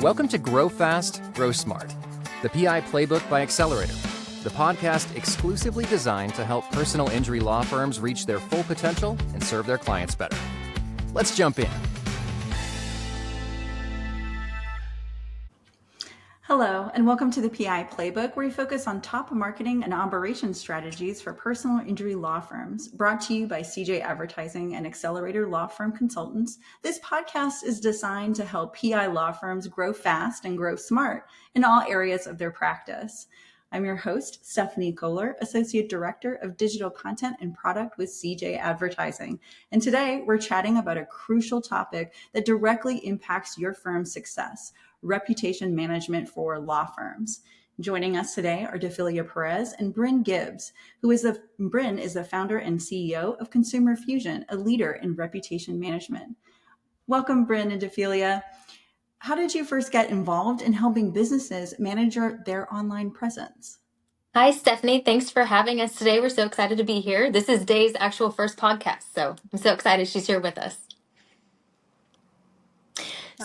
Welcome to Grow Fast, Grow Smart, the PI Playbook by Accelerator, the podcast exclusively designed to help personal injury law firms reach their full potential and serve their clients better. Let's jump in. Hello, and welcome to the PI Playbook, where we focus on top marketing and operations strategies for personal injury law firms. Brought to you by CJ Advertising and Accelerator Law Firm Consultants, this podcast is designed to help PI law firms grow fast and grow smart in all areas of their practice. I'm your host, Stephanie Koehler, Associate Director of Digital Content and Product with CJ Advertising. And today we're chatting about a crucial topic that directly impacts your firm's success: reputation management for law firms. Joining us today are Deyfilia Perez and Brynn Gibbs, Brynn is the founder and CEO of Consumer Fusion, a leader in reputation management. Welcome, Brynn and Deyfilia. How did you first get involved in helping businesses manage their online presence? Hi, Stephanie. Thanks for having us today. We're so excited to be here. This is Day's actual first podcast, so I'm so excited she's here with us.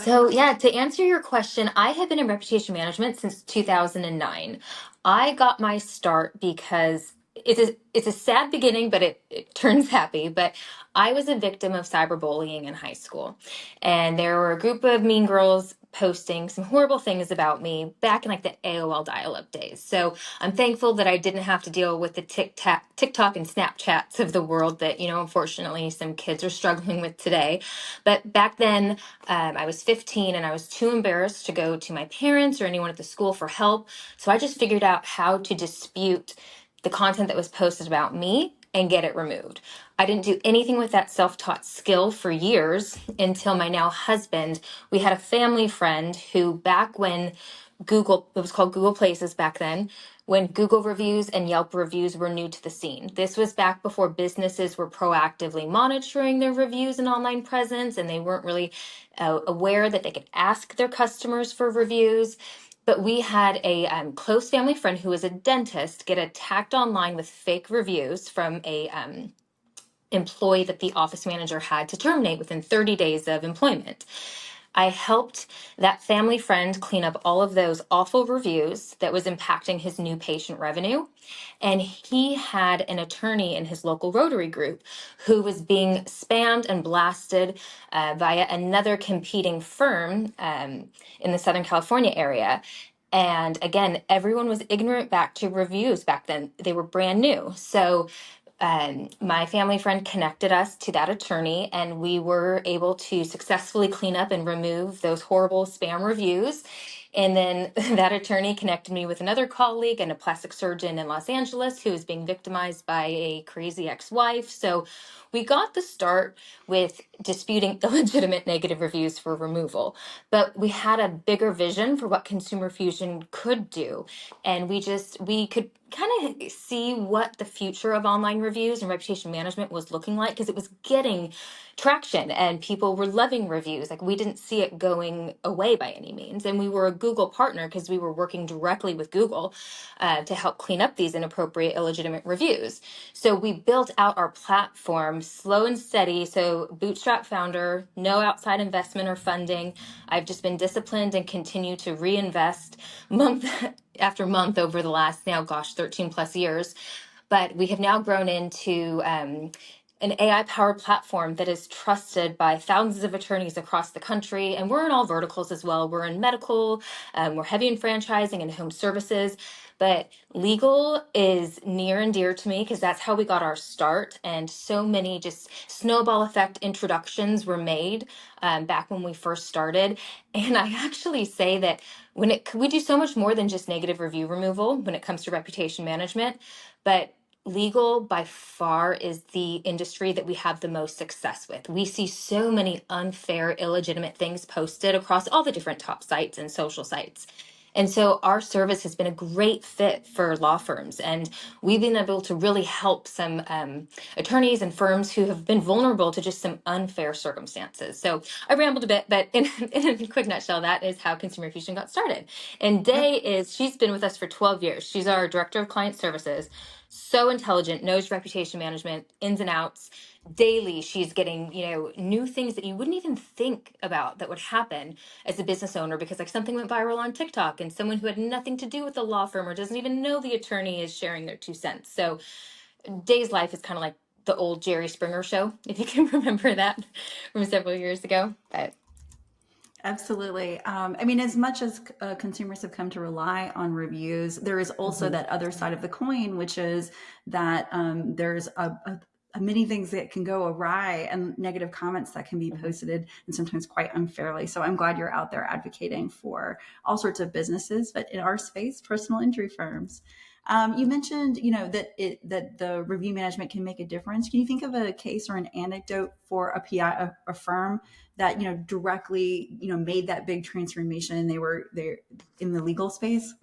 So to answer your question, I have been in reputation management since 2009. I got my start because it's a sad beginning, but it turns happy. But I was a victim of cyberbullying in high school. And there were a group of mean girls posting some horrible things about me back in like the AOL dial-up days. So I'm thankful that I didn't have to deal with the TikTok and Snapchats of the world that, unfortunately some kids are struggling with today. But back then, I was 15 and I was too embarrassed to go to my parents or anyone at the school for help. So I just figured out how to dispute the content that was posted about me and get it removed. I didn't do anything with that self-taught skill for years until my now husband. We had a family friend who, back when it was called Google Places back then, when Google reviews and Yelp reviews were new to the scene. This was back before businesses were proactively monitoring their reviews and online presence, and they weren't really aware that they could ask their customers for reviews. But we had a close family friend who was a dentist get attacked online with fake reviews from a employee that the office manager had to terminate within 30 days of employment. I helped that family friend clean up all of those awful reviews that was impacting his new patient revenue. And he had an attorney in his local Rotary group who was being spammed and blasted via another competing firm in the Southern California area. And again, everyone was ignorant back to reviews back then. They were brand new. So my family friend connected us to that attorney, and we were able to successfully clean up and remove those horrible spam reviews. And then that attorney connected me with another colleague and a plastic surgeon in Los Angeles who was being victimized by a crazy ex-wife. So we got the start with disputing illegitimate negative reviews for removal, but we had a bigger vision for what Consumer Fusion could do. And we could kind of see what the future of online reviews and reputation management was looking like, because it was getting traction and people were loving reviews. Like, we didn't see it going away by any means. And we were a Google partner because we were working directly with Google to help clean up these inappropriate, illegitimate reviews. So we built out our platform slow and steady. So bootstrap founder, no outside investment or funding. I've just been disciplined and continue to reinvest month after month over the last 13 plus years. But we have now grown into an AI-powered platform that is trusted by thousands of attorneys across the country. And we're in all verticals as well. We're in medical, we're heavy in franchising and home services. But legal is near and dear to me because that's how we got our start. And so many just snowball effect introductions were made back when we first started. And I actually say that we do so much more than just negative review removal when it comes to reputation management. But legal by far is the industry that we have the most success with. We see so many unfair, illegitimate things posted across all the different top sites and social sites. And so our service has been a great fit for law firms. And we've been able to really help some attorneys and firms who have been vulnerable to just some unfair circumstances. So I rambled a bit, but in a quick nutshell, that is how Consumer Fusion got started. And she's been with us for 12 years. She's our Director of Client Services. So intelligent, knows reputation management, ins and outs. Daily, she's getting, new things that you wouldn't even think about that would happen as a business owner because like something went viral on TikTok and someone who had nothing to do with the law firm or doesn't even know the attorney is sharing their 2 cents. So Day's life is kind of like the old Jerry Springer show, if you can remember that from several years ago. But Absolutely. I mean, as much as consumers have come to rely on reviews, there is also that other side of the coin, which is that there's many things that can go awry and negative comments that can be posted and sometimes quite unfairly. So I'm glad you're out there advocating for all sorts of businesses, but in our space, personal injury firms. You mentioned, that the review management can make a difference. Can you think of a case or an anecdote for a PI, a firm that directly made that big transformation and they're in the legal space?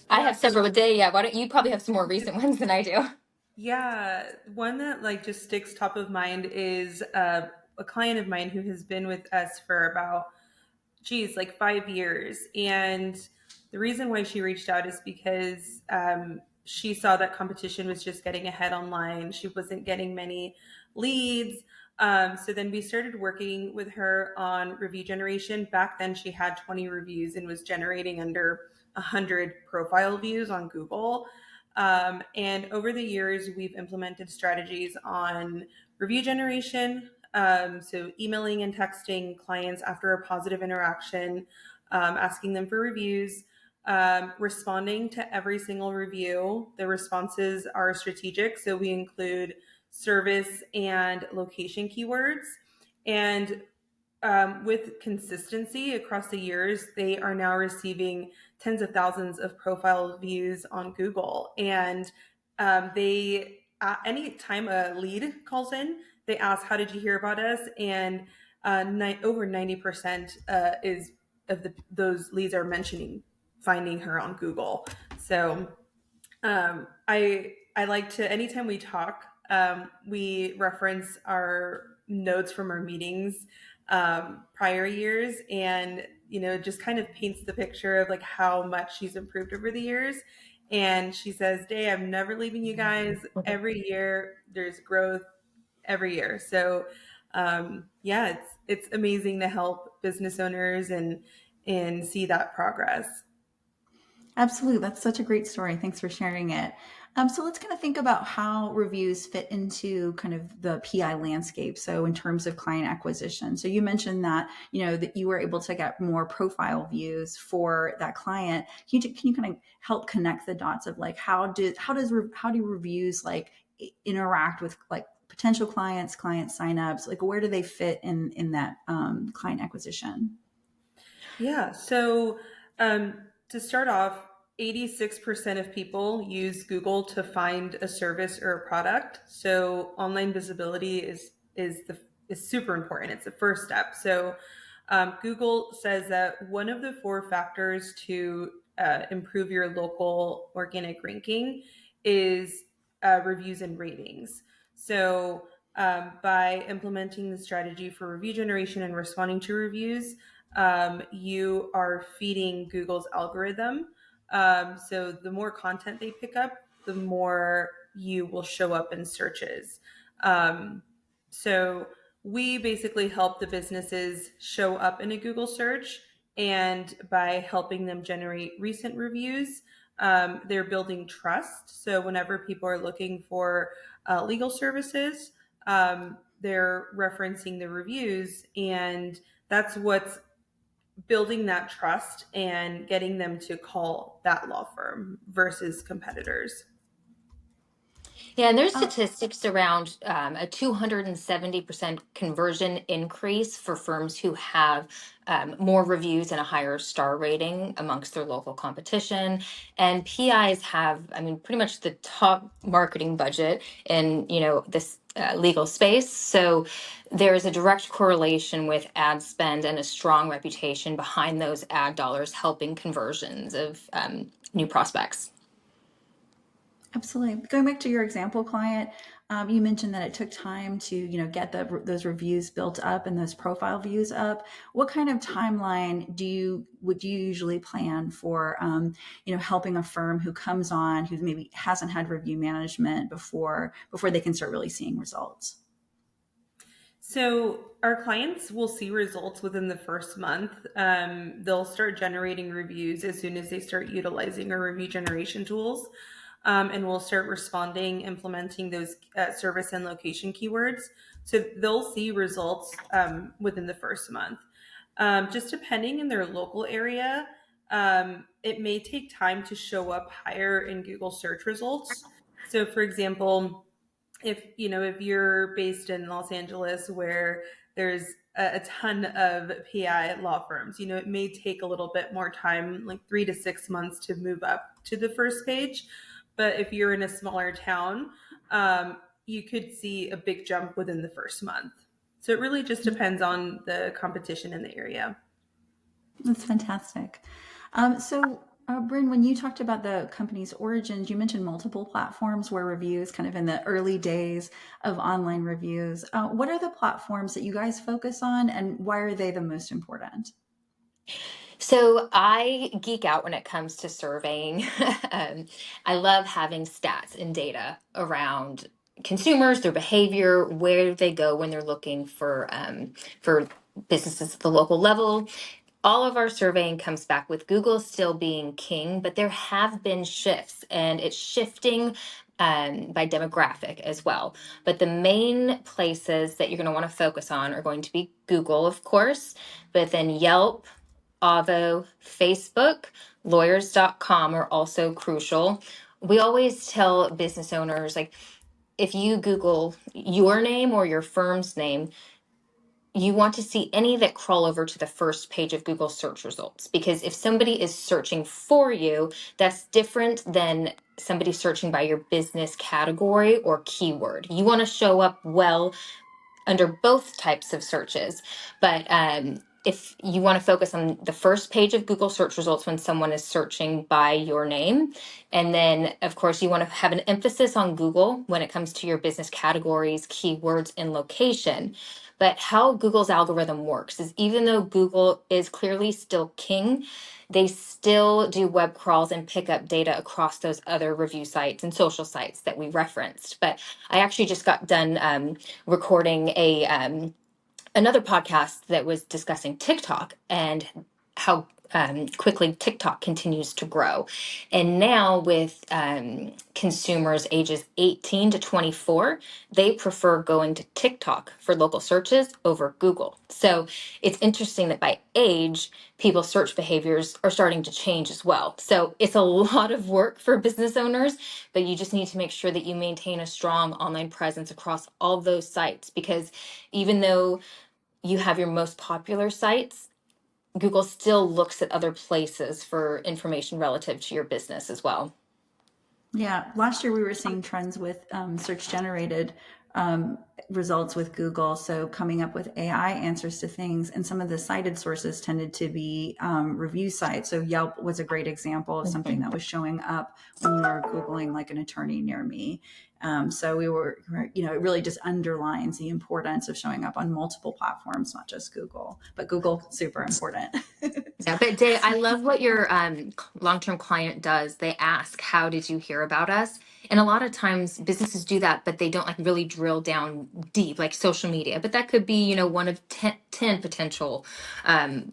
I Yeah, have so several a day. Yeah, why don't you probably have some more recent ones than I do? yeah, one that like just sticks top of mind is a client of mine who has been with us for about, like 5 years. And the reason why she reached out is because she saw that competition was just getting ahead online. She wasn't getting many leads. So then we started working with her on review generation. Back then, she had 20 reviews and was generating under 100 profile views on Google. And over the years, we've implemented strategies on review generation. So emailing and texting clients after a positive interaction, asking them for reviews, responding to every single review. The responses are strategic, so we include service and location keywords. And with consistency across the years, they are now receiving tens of thousands of profile views on Google. And they, any time a lead calls in, they ask, "How did you hear about us?" And over 90% is of those leads are mentioning finding her on Google. So I like to, anytime we talk, we reference our notes from our meetings prior years, and just kind of paints the picture of like how much she's improved over the years. And she says, "Day, I'm never leaving you guys. Every year there's growth every year." So yeah, it's amazing to help business owners and see that progress. Absolutely. That's such a great story. Thanks for sharing it. So let's kind of think about how reviews fit into kind of the PI landscape. So in terms of client acquisition, so you mentioned that, that you were able to get more profile views for that client. Can you kind of help connect the dots of like, how do reviews like interact with like potential clients, client signups? Like where do they fit in that client acquisition? Yeah. So to start off, 86% of people use Google to find a service or a product. So online visibility is super important. It's the first step. So Google says that one of the 4 factors to improve your local organic ranking is reviews and ratings. So by implementing the strategy for review generation and responding to reviews, you are feeding Google's algorithm. So the more content they pick up, the more you will show up in searches. So we basically help the businesses show up in a Google search, and by helping them generate recent reviews, they're building trust. So whenever people are looking for legal services, they're referencing the reviews, and that's what's building that trust and getting them to call that law firm versus competitors. Yeah, and there's statistics around a 270% conversion increase for firms who have more reviews and a higher star rating amongst their local competition. And PIs have, I mean, pretty much the top marketing budget in, this legal space. So there is a direct correlation with ad spend and a strong reputation behind those ad dollars helping conversions of new prospects. Absolutely. Going back to your example client, You mentioned that it took time to, get those reviews built up and those profile views up. What kind of timeline would you usually plan for, helping a firm who comes on who maybe hasn't had review management before they can start really seeing results? So our clients will see results within the first month. They'll start generating reviews as soon as they start utilizing our review generation tools. And we'll start responding, implementing those service and location keywords. So they'll see results within the first month. Just depending in their local area, it may take time to show up higher in Google search results. So for example, if you're based in Los Angeles where there's a ton of PI law firms, it may take a little bit more time, like 3 to 6 months to move up to the first page. But if you're in a smaller town, you could see a big jump within the first month. So it really just depends on the competition in the area. That's fantastic. Brynn, when you talked about the company's origins, you mentioned multiple platforms where reviews, kind of in the early days of online reviews. What are the platforms that you guys focus on, and why are they the most important? So I geek out when it comes to surveying. I love having stats and data around consumers, their behavior, where they go when they're looking for businesses at the local level. All of our surveying comes back with Google still being king, but there have been shifts, and it's shifting by demographic as well. But the main places that you're going to want to focus on are going to be Google, of course, but then Yelp, Avo, Facebook, lawyers.com are also crucial. We always tell business owners, like, if you Google your name or your firm's name, you want to see any that crawl over to the first page of Google search results. Because if somebody is searching for you, that's different than somebody searching by your business category or keyword. You want to show up well under both types of searches. But if you want to focus on the first page of Google search results when someone is searching by your name, and then of course you want to have an emphasis on Google when it comes to your business categories, keywords, and location. But how Google's algorithm works is, even though Google is clearly still king, they still do web crawls and pick up data across those other review sites and social sites that we referenced. But I actually just got done recording another podcast that was discussing TikTok and how quickly TikTok continues to grow. And now with consumers ages 18 to 24, they prefer going to TikTok for local searches over Google. So it's interesting that by age, people's search behaviors are starting to change as well. So it's a lot of work for business owners, but you just need to make sure that you maintain a strong online presence across all those sites, because even though you have your most popular sites, Google still looks at other places for information relative to your business as well. Yeah, last year we were seeing trends with search generated results with Google. So coming up with AI answers to things, and some of the cited sources tended to be review sites. So Yelp was a great example of something that was showing up when we were Googling like an attorney near me. So we were, it really just underlines the importance of showing up on multiple platforms, not just Google, but Google, super important. Yeah, but Day, I love what your long-term client does. They ask, "How did you hear about us?" And a lot of times businesses do that, but they don't like really drill down deep, like social media. But that could be, one of 10 potential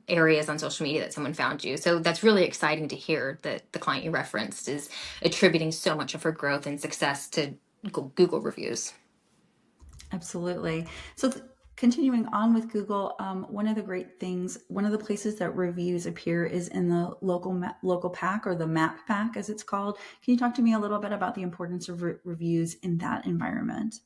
areas on social media that someone found you. So that's really exciting to hear that the client you referenced is attributing so much of her growth and success to Google reviews. Absolutely. So continuing on with Google, one of the places that reviews appear is in the local pack, or the map pack as it's called. Can you talk to me a little bit about the importance of reviews in that environment?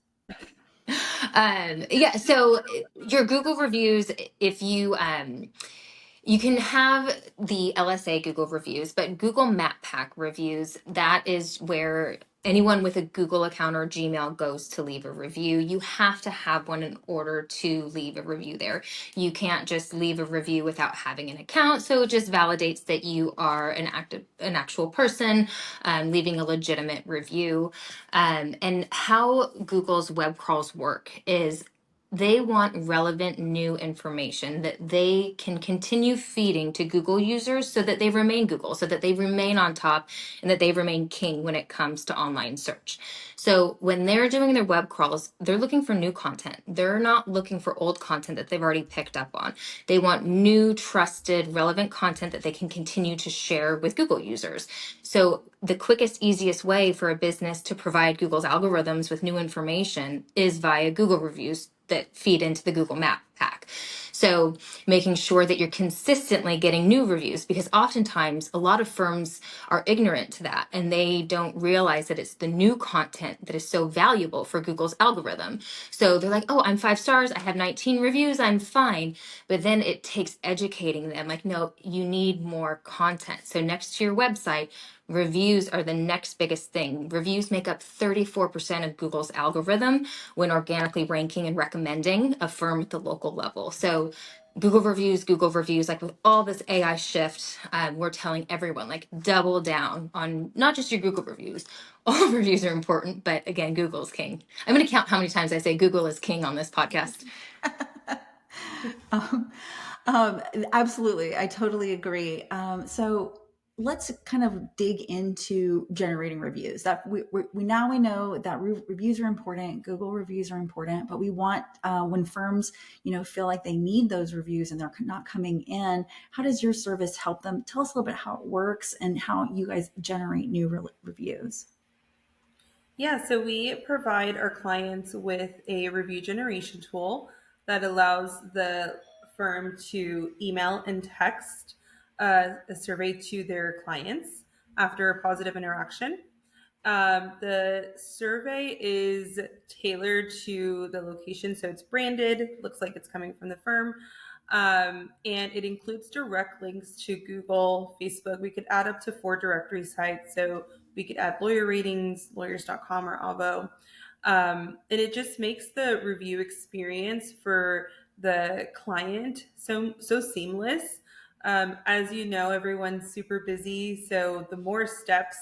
Yeah, so your Google reviews, if you can have the LSA Google reviews, but Google Map Pack reviews, that is where anyone with a Google account or Gmail goes to leave a review, you have to have one in order to leave a review there. You can't just leave a review without having an account. So it just validates that you are an actual person leaving a legitimate review. And how Google's web crawls work is they want relevant new information that they can continue feeding to Google users so that they remain Google, so that they remain on top and that they remain king when it comes to online search. So when they're doing their web crawls, they're looking for new content. They're not looking for old content that they've already picked up on. They want new, trusted, relevant content that they can continue to share with Google users. So the quickest, easiest way for a business to provide Google's algorithms with new information is via Google reviews that feed into the Google Map pack. So making sure that you're consistently getting new reviews, because oftentimes a lot of firms are ignorant to that and they don't realize that it's the new content that is so valuable for Google's algorithm. So they're like, oh, I'm 5 stars, I have 19 reviews, I'm fine. But then it takes educating them like, no, you need more content. So next to your website, reviews are the next biggest thing. Reviews make up 34% of Google's algorithm when organically ranking and recommending a firm at the local level. So Google reviews, like with all this AI shift, we're telling everyone, like, double down on not just your Google reviews. All reviews are important, but again, Google's king. I'm going to count how many times I say Google is king on this podcast. Um, Absolutely. I totally agree. So let's kind of dig into generating reviews. That we now we know that reviews are important. Google reviews are important, but we want when firms, feel like they need those reviews and they're not coming in. How does your service help them? Tell us a little bit how it works and how you guys generate new reviews. Yeah, so we provide our clients with a review generation tool that allows the firm to email and text a survey to their clients after a positive interaction. The survey is tailored to the location, so it's branded, looks like it's coming from the firm, and it includes direct links to Google, Facebook. We could add up to 4 directory sites, so we could add lawyer ratings, lawyers.com or Avvo. And it just makes the review experience for the client so seamless. As you know, everyone's super busy, so the more steps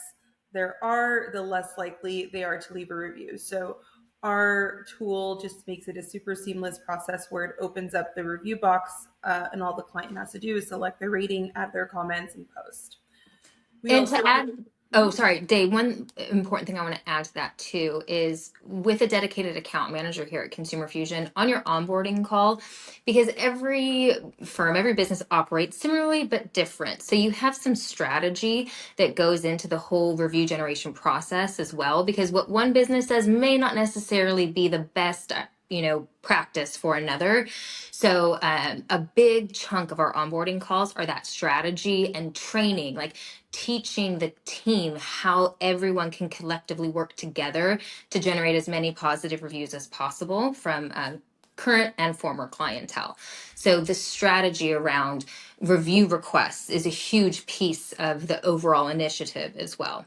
there are, the less likely they are to leave a review. So our tool just makes it a super seamless process where it opens up the review box and all the client has to do is select their rating, add their comments, and post. We And also to add, oh, sorry, Dave, one important thing I want to add to that too is with a dedicated account manager here at Consumer Fusion on your onboarding call, because every firm, every business operates similarly but different. So you have some strategy that goes into the whole review generation process as well, because what one business does may not necessarily be the best practice for another. So a big chunk of our onboarding calls are that strategy and training, like teaching the team how everyone can collectively work together to generate as many positive reviews as possible from current and former clientele. So the strategy around review requests is a huge piece of the overall initiative as well.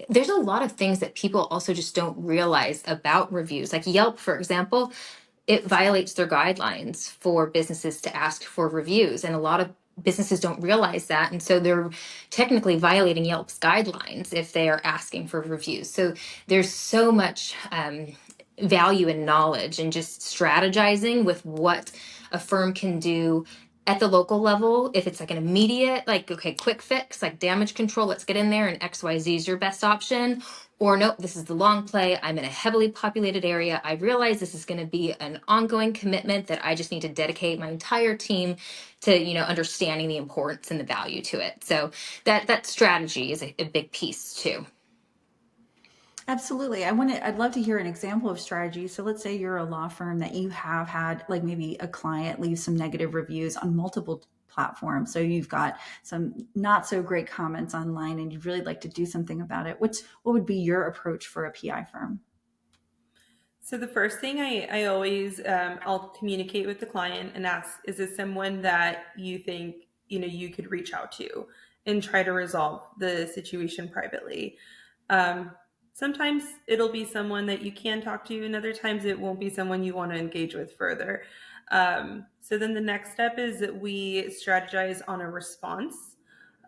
There's a lot of things that people also just don't realize about reviews. Like Yelp, for example, it violates their guidelines for businesses to ask for reviews. And a lot of businesses don't realize that. And so they're technically violating Yelp's guidelines if they are asking for reviews. So there's so much value and knowledge and just strategizing with what a firm can do at the local level. If it's like an immediate, like, okay, quick fix, like damage control, let's get in there and XYZ is your best option. Or nope, this is the long play. I'm in a heavily populated area. I realize this is going to be an ongoing commitment that I just need to dedicate my entire team to, understanding the importance and the value to it. So that strategy is a big piece too. Absolutely. I'd love to hear an example of strategy. So let's say you're a law firm that you have had like maybe a client leave some negative reviews on multiple platforms. So you've got some not so great comments online and you'd really like to do something about it. What would be your approach for a PI firm? So the first thing I always, I'll communicate with the client and ask, is this someone that you think, you could reach out to and try to resolve the situation privately? Sometimes it'll be someone that you can talk to, and other times it won't be someone you want to engage with further. So then the next step is that we strategize on a response.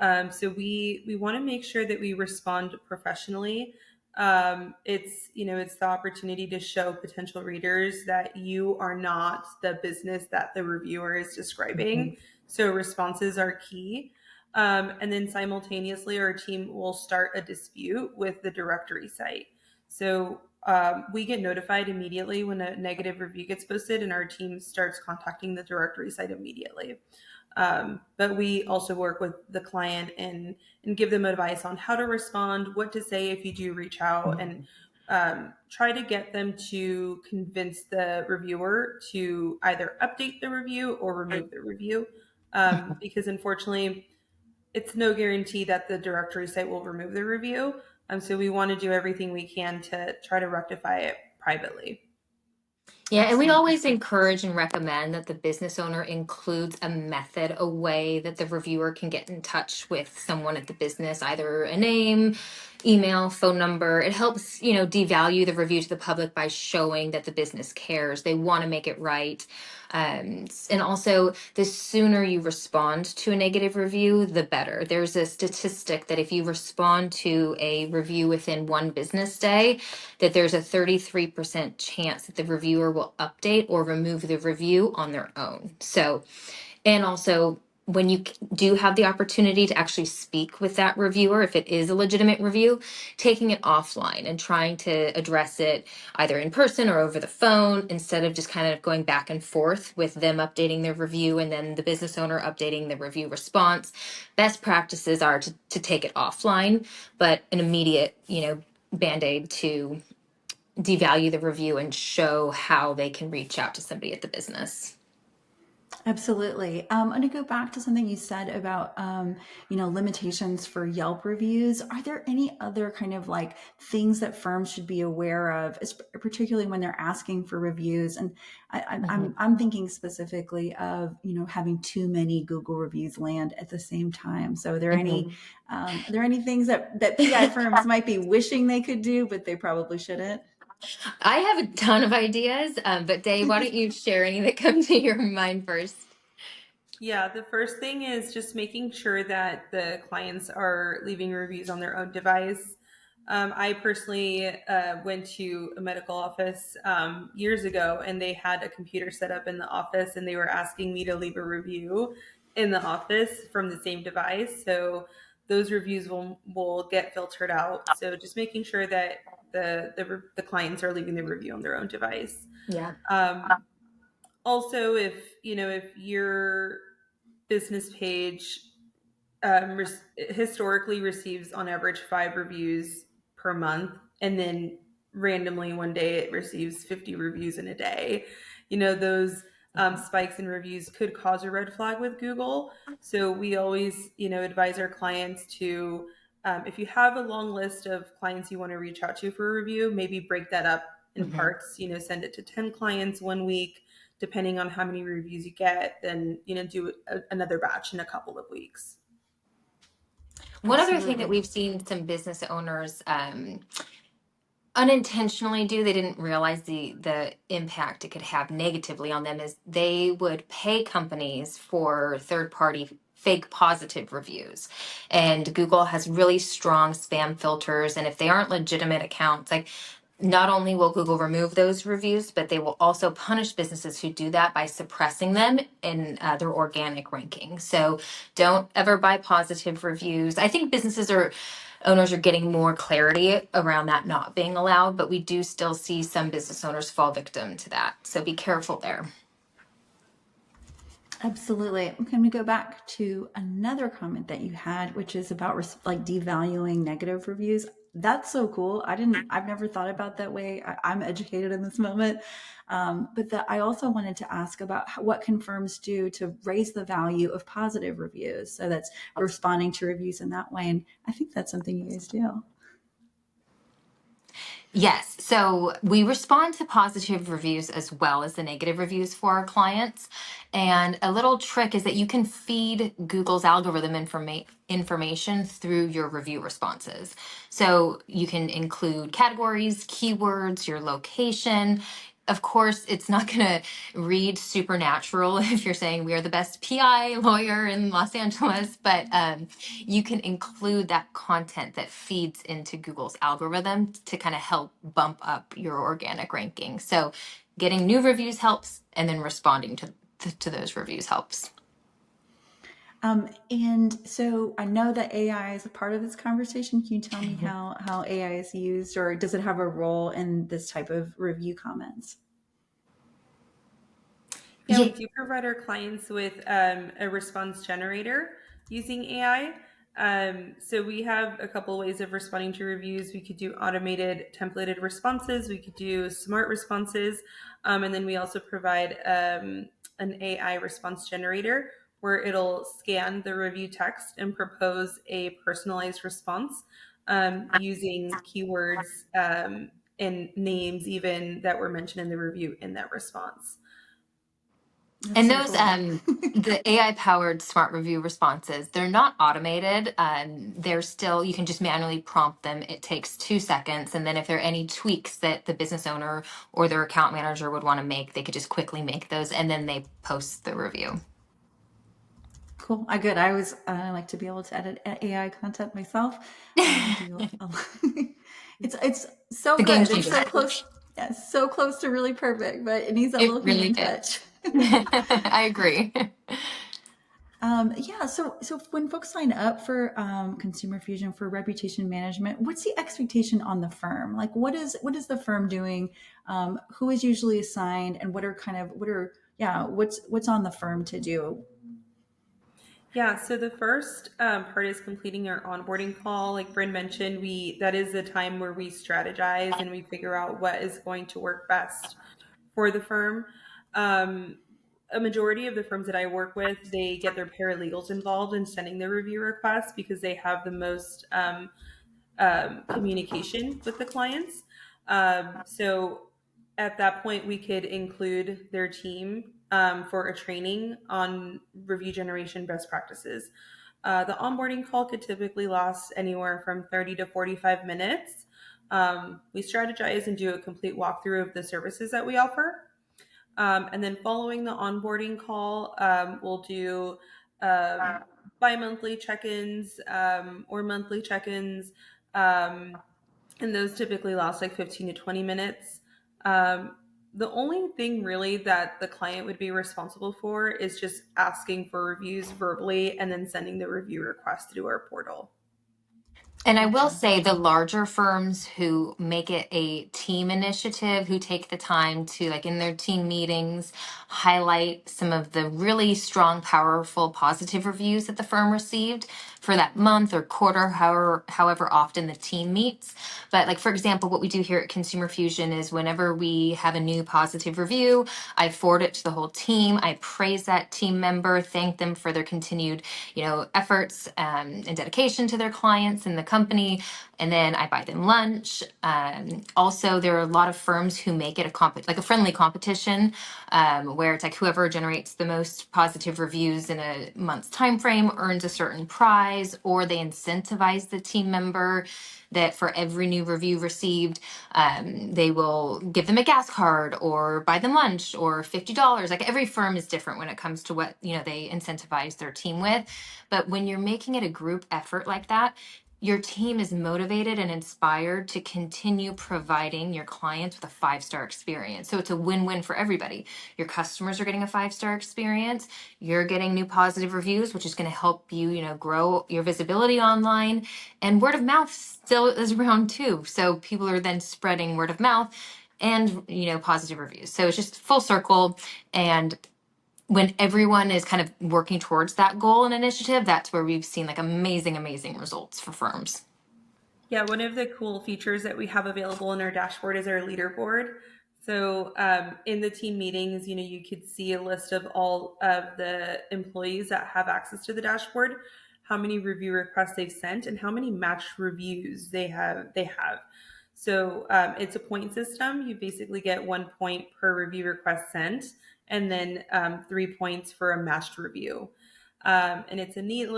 So we want to make sure that we respond professionally. It's the opportunity to show potential readers that you are not the business that the reviewer is describing. So responses are key. And then simultaneously, our team will start a dispute with the directory site. So we get notified immediately when a negative review gets posted, and our team starts contacting the directory site immediately. But we also work with the client and give them advice on how to respond, what to say if you do reach out, and try to get them to convince the reviewer to either update the review or remove the review. Because unfortunately, it's no guarantee that the directory site will remove the review. So we want to do everything we can to try to rectify it privately. Yeah, and we always encourage and recommend that the business owner includes a method, a way that the reviewer can get in touch with someone at the business, either a name, email, phone number. It helps, devalue the review to the public by showing that the business cares. They want to make it right. And also, the sooner you respond to a negative review, the better. There's a statistic that if you respond to a review within one business day, that there's a 33% chance that the reviewer will update or remove the review on their own. So, and also, when you do have the opportunity to actually speak with that reviewer, if it is a legitimate review, taking it offline and trying to address it either in person or over the phone, instead of just kind of going back and forth with them updating their review and then the business owner updating the review response. Best practices are to take it offline, but an immediate, Band-Aid to devalue the review and show how they can reach out to somebody at the business. Absolutely. I'm going to go back to something you said about, limitations for Yelp reviews. Are there any other kind of like things that firms should be aware of, particularly when they're asking for reviews? And I'm thinking specifically of, having too many Google reviews land at the same time. So are there any things that PI firms might be wishing they could do, but they probably shouldn't? I have a ton of ideas, but Day, why don't you share any that come to your mind first? Yeah, the first thing is just making sure that the clients are leaving reviews on their own device. I personally went to a medical office years ago, and they had a computer set up in the office, and they were asking me to leave a review in the office from the same device. So those reviews will get filtered out. So just making sure that the clients are leaving the review on their own device. Yeah. Also, if your business page historically receives on average 5 reviews per month, and then randomly one day it receives 50 reviews in a day, those spikes in reviews could cause a red flag with Google. So we always advise our clients to, if you have a long list of clients you want to reach out to for a review, maybe break that up in parts, send it to 10 clients one week, depending on how many reviews you get, then do another batch in a couple of weeks. One other thing that we've seen some business owners unintentionally do, they didn't realize the impact it could have negatively on them, is they would pay companies for third-party fake positive reviews. And Google has really strong spam filters, and if they aren't legitimate accounts, like, not only will Google remove those reviews, but they will also punish businesses who do that by suppressing them in their organic ranking. So don't ever buy positive reviews. I think owners are getting more clarity around that not being allowed, but we do still see some business owners fall victim to that. So be careful there. Absolutely. I'm going to go back to another comment that you had, which is about like devaluing negative reviews. That's so cool. I've never thought about that way. I'm educated in this moment. But I also wanted to ask about what can firms do to raise the value of positive reviews. So that's responding to reviews in that way. And I think that's something you guys do. Yes. So we respond to positive reviews as well as the negative reviews for our clients. And a little trick is that you can feed Google's algorithm information through your review responses. So you can include categories, keywords, your location. Of course, it's not going to read supernatural if you're saying we are the best PI lawyer in Los Angeles, but you can include that content that feeds into Google's algorithm to kind of help bump up your organic ranking. So getting new reviews helps, and then responding to those reviews helps. And so I know that AI is a part of this conversation. Can you tell me how AI is used, or does it have a role in this type of review comments? Yeah, we do provide our clients with a response generator using AI. So we have a couple ways of responding to reviews. We could do automated templated responses. We could do smart responses. And then we also provide an AI response generator where it'll scan the review text and propose a personalized response using keywords and names even that were mentioned in the review in that response. That's And so those, cool. the AI powered smart review responses, they're not automated. They're still, you can just manually prompt them. It takes 2 seconds. And then if there are any tweaks that the business owner or their account manager would want to make, they could just quickly make those, and then they post the review. Cool. I like to be able to edit AI content myself. It's so The game good. It's changer. so close. Yeah, so close to really perfect, but it needs that It little really human is. touch. I agree. Yeah. So when folks sign up for Consumer Fusion for reputation management, what's the expectation on the firm? Like, what is the firm doing? Who is usually assigned, and what's on the firm to do? Yeah, so the first part is completing our onboarding call. Like Brynn mentioned, that is the time where we strategize and we figure out what is going to work best for the firm. A majority of the firms that I work with, they get their paralegals involved in sending the review requests because they have the most communication with the clients. So at that point, we could include their team for a training on review generation best practices. The onboarding call could typically last anywhere from 30 to 45 minutes. We strategize and do a complete walkthrough of the services that we offer. And then following the onboarding call, we'll do bi-monthly check-ins or monthly check-ins. And those typically last like 15 to 20 minutes. The only thing really that the client would be responsible for is just asking for reviews verbally and then sending the review request through our portal. And I will say the larger firms who make it a team initiative, who take the time to, like in their team meetings, highlight some of the really strong, powerful, positive reviews that the firm received for that month or quarter, however often the team meets. But like, for example, what we do here at Consumer Fusion is whenever we have a new positive review, I forward it to the whole team. I praise that team member, thank them for their continued, efforts and dedication to their clients and the company, and then I buy them lunch. Also, there are a lot of firms who make it a friendly competition, where it's like whoever generates the most positive reviews in a month's time frame earns a certain prize, or they incentivize the team member that for every new review received, they will give them a gas card or buy them lunch or $50. Like every firm is different when it comes to what they incentivize their team with. But when you're making it a group effort like that, your team is motivated and inspired to continue providing your clients with a 5-star experience. So it's a win-win for everybody. Your customers are getting a 5-star experience. You're getting new positive reviews, which is going to help you, grow your visibility online. And word of mouth still is around too. So people are then spreading word of mouth and, positive reviews. So it's just full circle. And when everyone is kind of working towards that goal and initiative, that's where we've seen like amazing, amazing results for firms. Yeah, one of the cool features that we have available in our dashboard is our leaderboard. So in the team meetings, you could see a list of all of the employees that have access to the dashboard, how many review requests they've sent, and how many matched reviews they have. So it's a point system. You basically get 1 point per review request sent, and then 3 points for a matched review. And it's a neat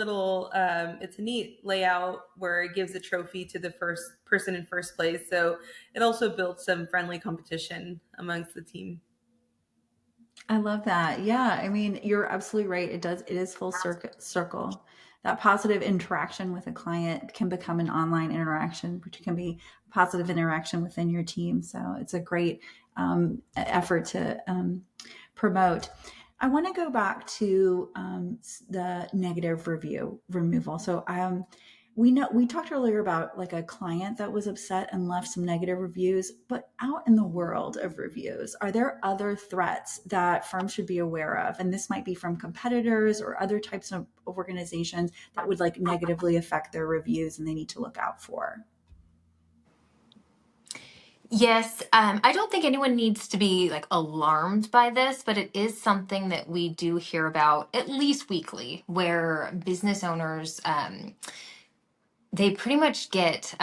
layout where it gives a trophy to the first person in first place. So it also builds some friendly competition amongst the team. I love that. Yeah, I mean, you're absolutely right. It is full circle. That positive interaction with a client can become an online interaction, which can be a positive interaction within your team. So it's a great effort to promote. I want to go back to the negative review removal. So we talked earlier about like a client that was upset and left some negative reviews, but out in the world of reviews, are there other threats that firms should be aware of? And this might be from competitors or other types of organizations that would like negatively affect their reviews and they need to look out for. Yes, I don't think anyone needs to be like alarmed by this, but it is something that we do hear about at least weekly, where business owners they pretty much get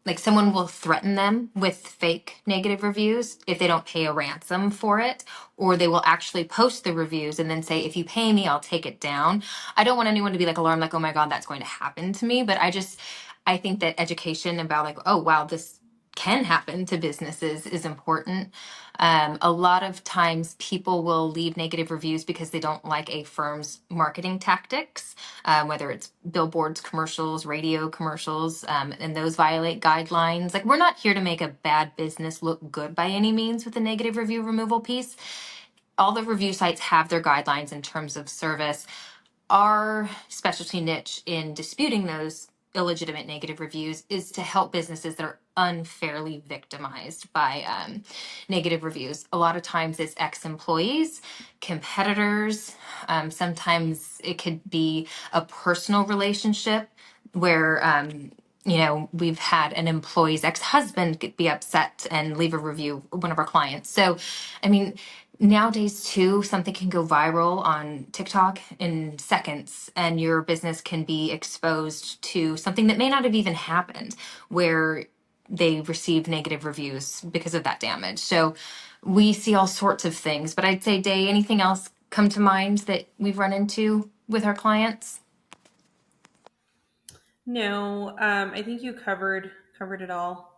like someone will threaten them with fake negative reviews if they don't pay a ransom for it, or they will actually post the reviews and then say, if you pay me, I'll take it down. I don't want anyone to be like alarmed, like, oh my God, that's going to happen to me. But I think that education about like, oh wow, this can happen to businesses is important. A lot of times people will leave negative reviews because they don't like a firm's marketing tactics, whether it's billboards, commercials, radio commercials, and those violate guidelines. Like, we're not here to make a bad business look good by any means with the negative review removal piece. All the review sites have their guidelines in terms of service. Our specialty niche in disputing those illegitimate negative reviews is to help businesses that are unfairly victimized by negative reviews. A lot of times it's ex-employees, competitors. Sometimes it could be a personal relationship where we've had an employee's ex-husband be upset and leave a review, one of our clients. So, I mean, nowadays too, something can go viral on TikTok in seconds and your business can be exposed to something that may not have even happened, where they received negative reviews because of that damage. So we see all sorts of things, but I'd say, Day, anything else come to mind that we've run into with our clients? No, I think you covered it all.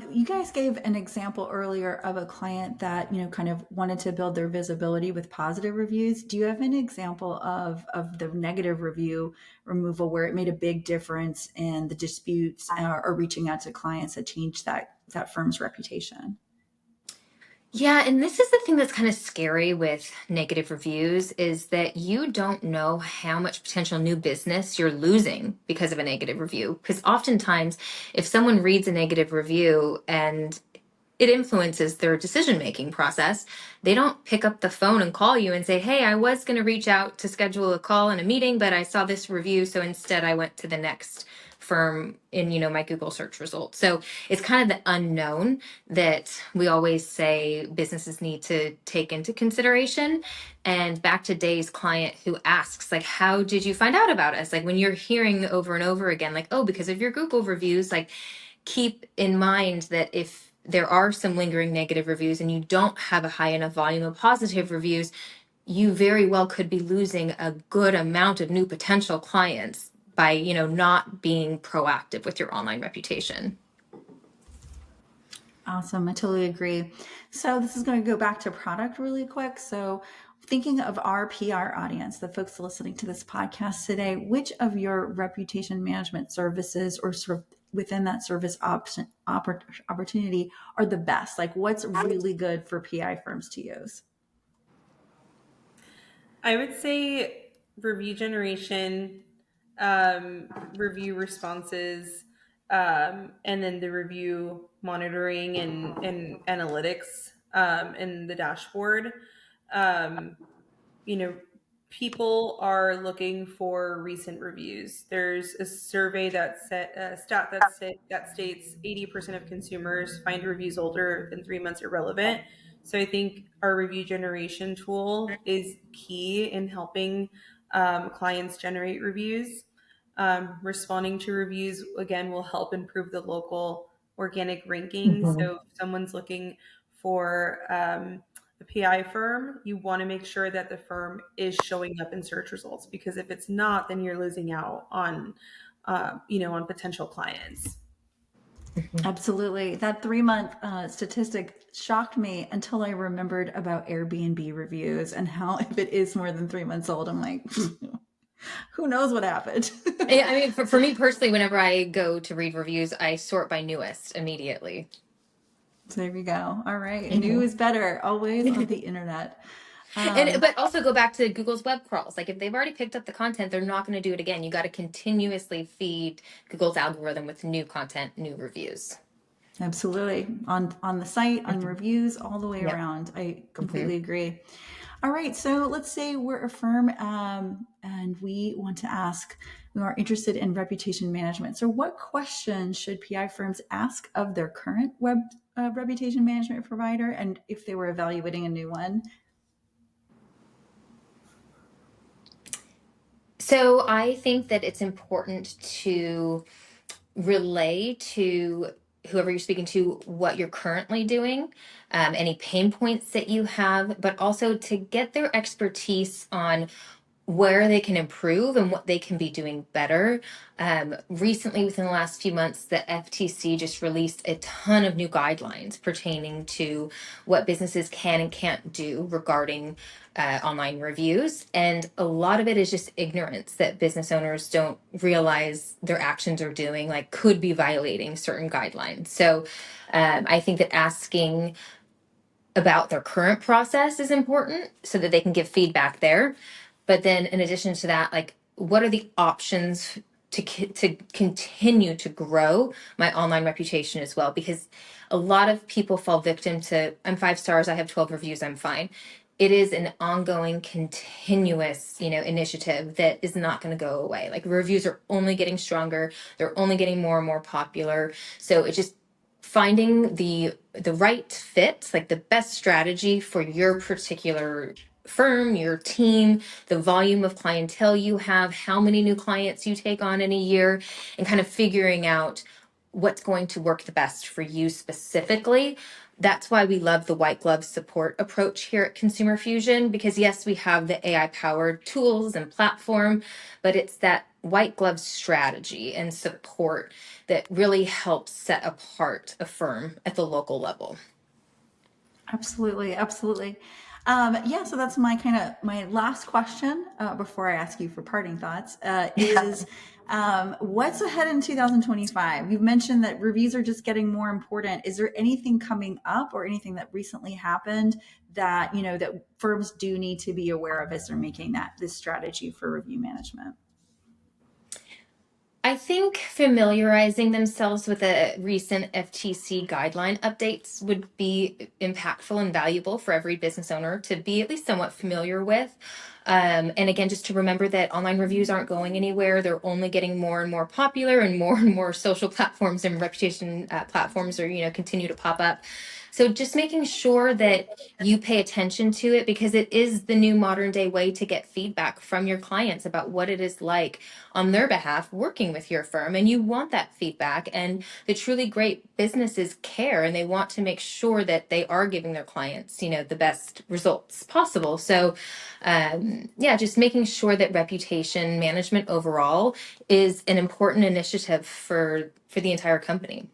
You guys gave an example earlier of a client that kind of wanted to build their visibility with positive reviews. Do you have an example of the negative review removal where it made a big difference in the disputes or reaching out to clients that changed that firm's reputation? Yeah, and this is the thing that's kind of scary with negative reviews is that you don't know how much potential new business you're losing because of a negative review. Because oftentimes, if someone reads a negative review and it influences their decision-making process, they don't pick up the phone and call you and say, hey, I was going to reach out to schedule a call and a meeting, but I saw this review, so instead I went to the next firm in my Google search results. So it's kind of the unknown that we always say businesses need to take into consideration. And back to Day's client who asks, like, how did you find out about us? Like, when you're hearing over and over again, like, oh, because of your Google reviews, like, keep in mind that if there are some lingering negative reviews and you don't have a high enough volume of positive reviews, you very well could be losing a good amount of new potential clients by, not being proactive with your online reputation. Awesome. I totally agree. So this is going to go back to product really quick. So thinking of our PR audience, the folks listening to this podcast today, which of your reputation management services or sort of within that service opportunity are the best? Like what's really good for PI firms to use? I would say review generation, review responses, and then the review monitoring and analytics in the dashboard. Um, People are looking for recent reviews. There's a survey that states 80% of consumers find reviews older than 3 months irrelevant. So I think our review generation tool is key in helping clients generate reviews. Responding to reviews, again, will help improve the local organic ranking. So if someone's looking for a PI firm, you want to make sure that the firm is showing up in search results, because if it's not, then you're losing out on, on potential clients. Absolutely. That 3-month statistic shocked me until I remembered about Airbnb reviews and how if it is more than 3 months old, I'm like, who knows what happened? I mean, for me personally, whenever I go to read reviews, I sort by newest immediately. So there we go. All right. New is better, always on the internet. But also go back to Google's web crawls. Like if they've already picked up the content, they're not going to do it again. You got to continuously feed Google's algorithm with new content, new reviews. Absolutely. On the site, on reviews, all the way Yep. around. I completely agree. All right. So let's say we're a firm and we want to ask, we are interested in reputation management. So what questions should PI firms ask of their current web reputation management provider, and if they were evaluating a new one? So I think that it's important to relay to whoever you're speaking to what you're currently doing, any pain points that you have, but also to get their expertise on where they can improve and what they can be doing better. Recently, within the last few months, the FTC just released a ton of new guidelines pertaining to what businesses can and can't do regarding online reviews. And a lot of it is just ignorance that business owners don't realize their actions are doing, like could be violating certain guidelines. So I think that asking about their current process is important so that they can give feedback there. But then in addition to that, like what are the options to continue to grow my online reputation as well? Because a lot of people fall victim to, I'm 5 stars, I have 12 reviews, I'm fine. It is an ongoing, continuous, initiative that is not going to go away. Like reviews are only getting stronger. They're only getting more and more popular. So it's just finding the right fit, like the best strategy for your particular firm, your team, the volume of clientele you have, how many new clients you take on in a year, and kind of figuring out what's going to work the best for you specifically. That's why we love the white glove support approach here at Consumer Fusion, because yes, we have the AI powered tools and platform, but it's that white glove strategy and support that really helps set apart a firm at the local level. Absolutely. Absolutely. So that's my last question before I ask you for parting thoughts is what's ahead in 2025? You've mentioned that reviews are just getting more important. Is there anything coming up or anything that recently happened that, that firms do need to be aware of as they're making this strategy for review management? I think familiarizing themselves with the recent FTC guideline updates would be impactful and valuable for every business owner to be at least somewhat familiar with. And again, just to remember that online reviews aren't going anywhere. They're only getting more and more popular, and more social platforms and reputation platforms are, continue to pop up. So just making sure that you pay attention to it, because it is the new modern day way to get feedback from your clients about what it is like on their behalf working with your firm. And you want that feedback. And the truly great businesses care, and they want to make sure that they are giving their clients, the best results possible. So just making sure that reputation management overall is an important initiative for the entire company.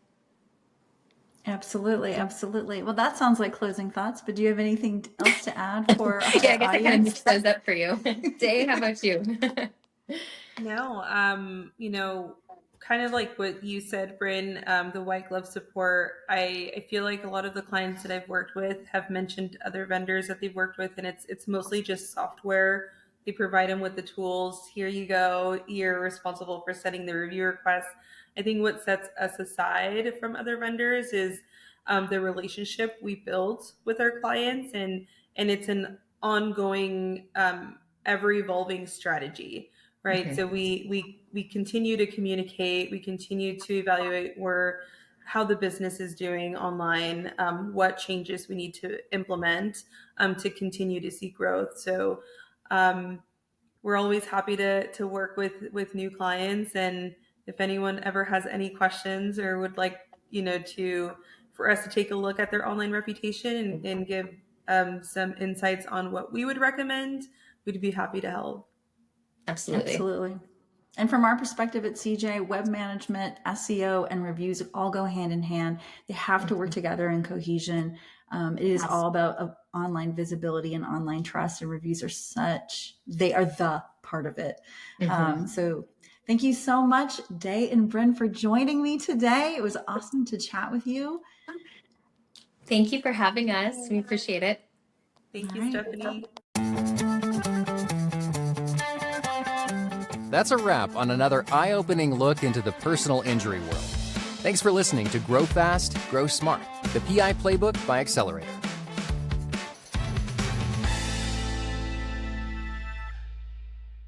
Absolutely. Absolutely. Well, that sounds like closing thoughts, but do you have anything else to add for our I guess audience? I kind of mixed those up for you. Day, how about you? No, kind of like what you said, Brynn, the white glove support. I feel like a lot of the clients that I've worked with have mentioned other vendors that they've worked with, and it's mostly just software. They provide them with the tools. Here you go. You're responsible for setting the review requests. I think what sets us aside from other vendors is the relationship we build with our clients, and it's an ongoing, ever evolving strategy. Right. Mm-hmm. So we continue to communicate, we continue to evaluate how the business is doing online, what changes we need to implement to continue to see growth. So we're always happy to work with new clients. And if anyone ever has any questions or would like, for us to take a look at their online reputation and give some insights on what we would recommend, we'd be happy to help. Absolutely. And from our perspective at CJ, web management, SEO, and reviews all go hand in hand. They have to work together in cohesion. It is all about online visibility and online trust, and reviews are they are the part of it. So thank you so much, Dey and Brynn, for joining me today. It was awesome to chat with you. Thank you for having us. We appreciate it. Thank you, Stephanie. That's a wrap on another eye-opening look into the personal injury world. Thanks for listening to Grow Fast, Grow Smart, the PI Playbook by Accelerator.